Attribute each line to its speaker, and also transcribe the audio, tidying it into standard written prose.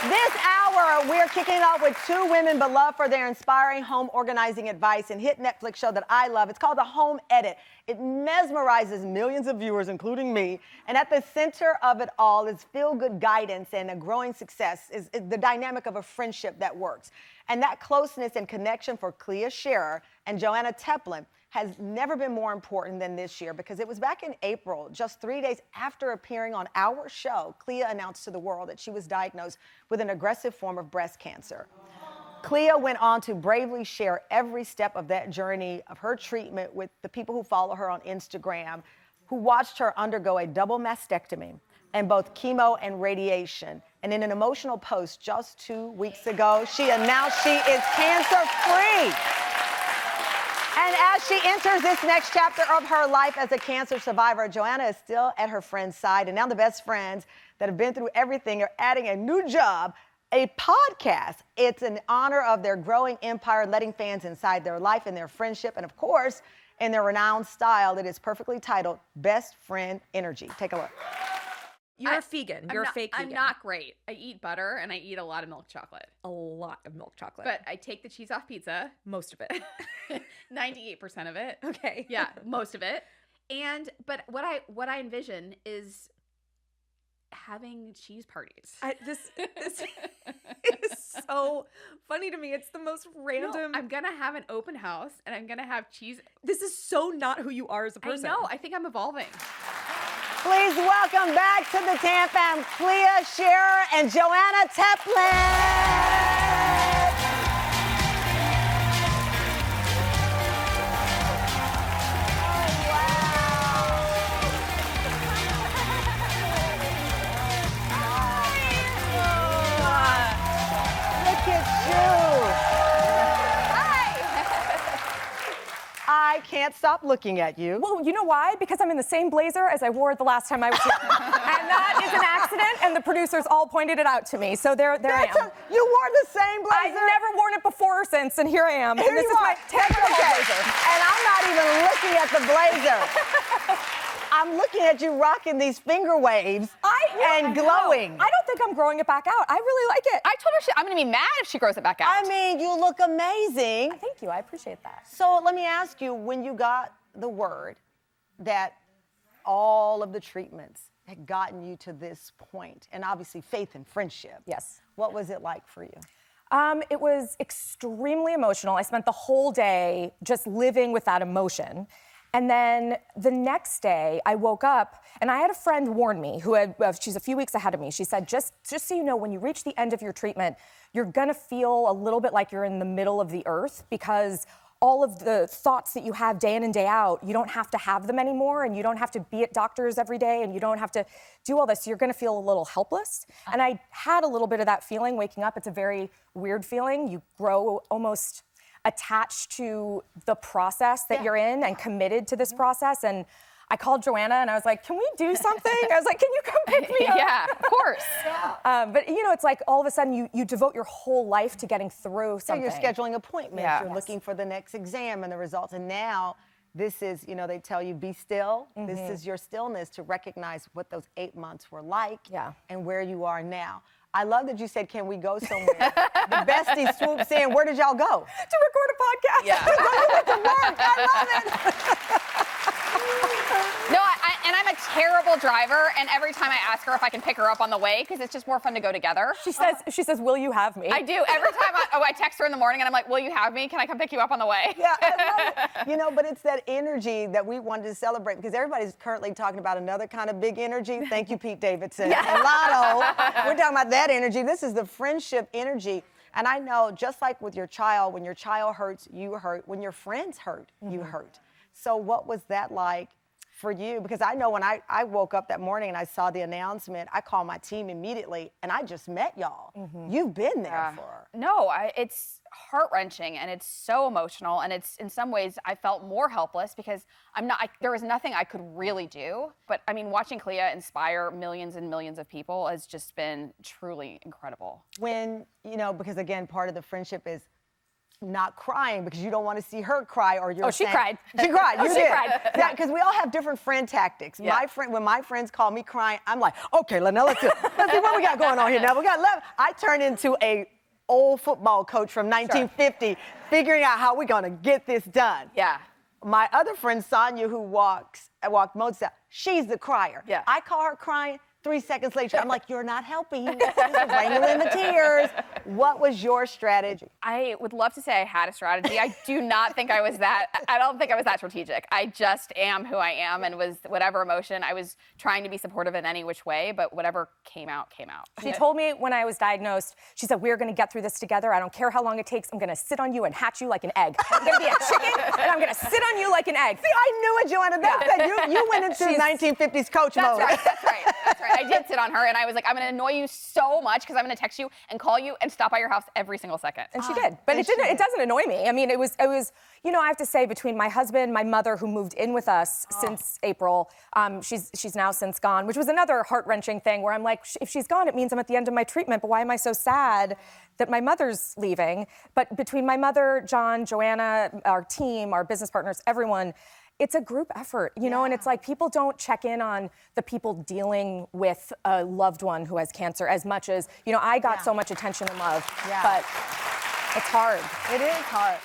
Speaker 1: This hour, we're kicking off with two women beloved for their inspiring home organizing advice and hit Netflix show that I love. It's called The Home Edit. It mesmerizes millions of viewers, including me. And at the center of it all is feel-good guidance and a growing success is the dynamic of a friendship that works. And that closeness and connection for Clea Shearer and Joanna Teplin has never been more important than this year, because it was back in April, just 3 days after appearing on our show, Clea announced to the world that she was diagnosed with an aggressive form of breast cancer. Clea went on to bravely share every step of that journey of her treatment with the people who follow her on Instagram, who watched her undergo a double mastectomy and both chemo and radiation. And in an emotional post just 2 weeks ago, she announced she is cancer-free. And as she enters this next chapter of her life as a cancer survivor, Joanna is still at her friend's side. And now the best friends that have been through everything are adding a new job, a podcast. It's in honor of their growing empire, letting fans inside their life and their friendship. And of course, in their renowned style that is perfectly titled Best Friend Energy. Take a look.
Speaker 2: You're a vegan. You're a fake vegan.
Speaker 3: I'm not great. I eat butter and I eat a lot of milk chocolate.
Speaker 2: A lot of milk chocolate.
Speaker 3: But I take the cheese off pizza.
Speaker 2: Most of it.
Speaker 3: 98% of it.
Speaker 2: Okay.
Speaker 3: Yeah, most of it. But what I envision is having cheese parties.
Speaker 2: This is so funny to me. It's the most random.
Speaker 3: No, I'm gonna have an open house and I'm gonna have cheese.
Speaker 2: This is so not who you are as a person.
Speaker 3: I know. I think I'm evolving.
Speaker 1: Please welcome back to the Tam Fam, Clea Shearer and Joanna Teplin. I can't stop looking at you.
Speaker 2: Well, you know why? Because I'm in the same blazer as I wore the last time I was here. And that is an accident, and the producers all pointed it out to me. So there I am.
Speaker 1: You wore the same blazer?
Speaker 2: I've never worn it before or since, and here I am.
Speaker 1: Here
Speaker 2: and this
Speaker 1: you
Speaker 2: is
Speaker 1: are.
Speaker 2: my Tamron Hall blazer.
Speaker 1: And I'm not even looking at the blazer. I'm looking at you rocking these finger waves and glowing.
Speaker 2: I don't think I'm growing it back out. I really like it.
Speaker 4: I told her I'm going to be mad if she grows it back out.
Speaker 1: I mean, you look amazing.
Speaker 2: Thank you. I appreciate that.
Speaker 1: So let me ask you, when you got the word that all of the treatments had gotten you to this point, and obviously faith and friendship.
Speaker 2: Yes.
Speaker 1: What was it like for you?
Speaker 2: It was extremely emotional. I spent the whole day just living with that emotion. And then the next day, I woke up, and I had a friend warn me, she's a few weeks ahead of me. She said, just so you know, when you reach the end of your treatment, you're gonna feel a little bit like you're in the middle of the earth, because all of the thoughts that you have day in and day out, you don't have to have them anymore, and you don't have to be at doctors every day, and you don't have to do all this. You're gonna feel a little helpless. And I had a little bit of that feeling waking up. It's a very weird feeling. You grow almost attached to the process that you're in and committed to this process. And I called Joanna and I was like, can we do something? I was like, can you come pick me up?
Speaker 4: Yeah, of course.
Speaker 2: But you know, it's like all of a sudden you devote your whole life to getting through something.
Speaker 1: You're scheduling appointments, you're looking for the next exam and the results. And now this is, you know, they tell you be still. This is your stillness to recognize what those 8 months were like and where you are now. I love that you said, can we go somewhere? The bestie swoops in. Where did y'all go?
Speaker 2: To record a podcast.
Speaker 4: Yeah.
Speaker 1: To work. I love it.
Speaker 4: No, and I'm a terrible driver, and every time I ask her if I can pick her up on the way, because it's just more fun to go together.
Speaker 2: She says, will you have me?
Speaker 4: I do. Every time I text her in the morning, and I'm like, will you have me? Can I come pick you up on the way?
Speaker 1: Yeah, I love it. You know, but it's that energy that we wanted to celebrate, because everybody's currently talking about another kind of big energy. Thank you, Pete Davidson. And Lotto. We're talking about that energy. This is the friendship energy. And I know, just like with your child, when your child hurts, you hurt. When your friends hurt, you hurt. So what was that like for you? Because I know when I woke up that morning and I saw the announcement, I called my team immediately, and I just met y'all. You've been there for her.
Speaker 4: No, it's heart-wrenching, and it's so emotional, and it's, in some ways, I felt more helpless because there was nothing I could really do. But I mean, watching Clea inspire millions and millions of people has just been truly incredible.
Speaker 1: When, you know, because again, part of the friendship is not crying because you don't want to see her cry, or you're
Speaker 2: Oh, she
Speaker 1: saying-
Speaker 2: cried.
Speaker 1: She cried.
Speaker 2: Oh,
Speaker 1: You
Speaker 2: she
Speaker 1: did.
Speaker 2: cried.
Speaker 1: Yeah, because we all have different friend tactics.
Speaker 2: Yeah.
Speaker 1: When my friends call me crying, I'm like, okay, now let's see what we got going on here. Now I turn into a old football coach from 1950, figuring out how we're gonna get this done.
Speaker 4: Yeah.
Speaker 1: My other friend Sonia, who walked motorcycle, she's the crier.
Speaker 4: Yeah.
Speaker 1: I call her crying. 3 seconds later, I'm like, you're not helping. This is bringing in the tears. What was your strategy?
Speaker 4: I would love to say I had a strategy. I do not think I was that. I don't think I was that strategic. I just am who I am, and was whatever emotion. I was trying to be supportive in any which way, but whatever came out, came out.
Speaker 2: She told me when I was diagnosed, she said, we're gonna get through this together. I don't care how long it takes. I'm gonna sit on you and hatch you like an egg. I'm gonna be a chicken, and I'm gonna sit on you like an egg.
Speaker 1: See, I knew it, Joanna. That's good. You went into 1950s coach mode.
Speaker 4: That's right. I did sit on her, and I was like, I'm gonna annoy you so much because I'm gonna text you and call you and stop by your house every single second.
Speaker 2: And she did, but it doesn't annoy me. I mean, it was, you know, I have to say, between my husband, my mother, who moved in with us since April, she's now since gone, which was another heart-wrenching thing where I'm like, if she's gone, it means I'm at the end of my treatment, but why am I so sad that my mother's leaving? But between my mother, John, Joanna, our team, our business partners, everyone, it's a group effort, you know, and it's like people don't check in on the people dealing with a loved one who has cancer as much as, you know, I got so much attention and love, but it's hard.
Speaker 1: It is hard.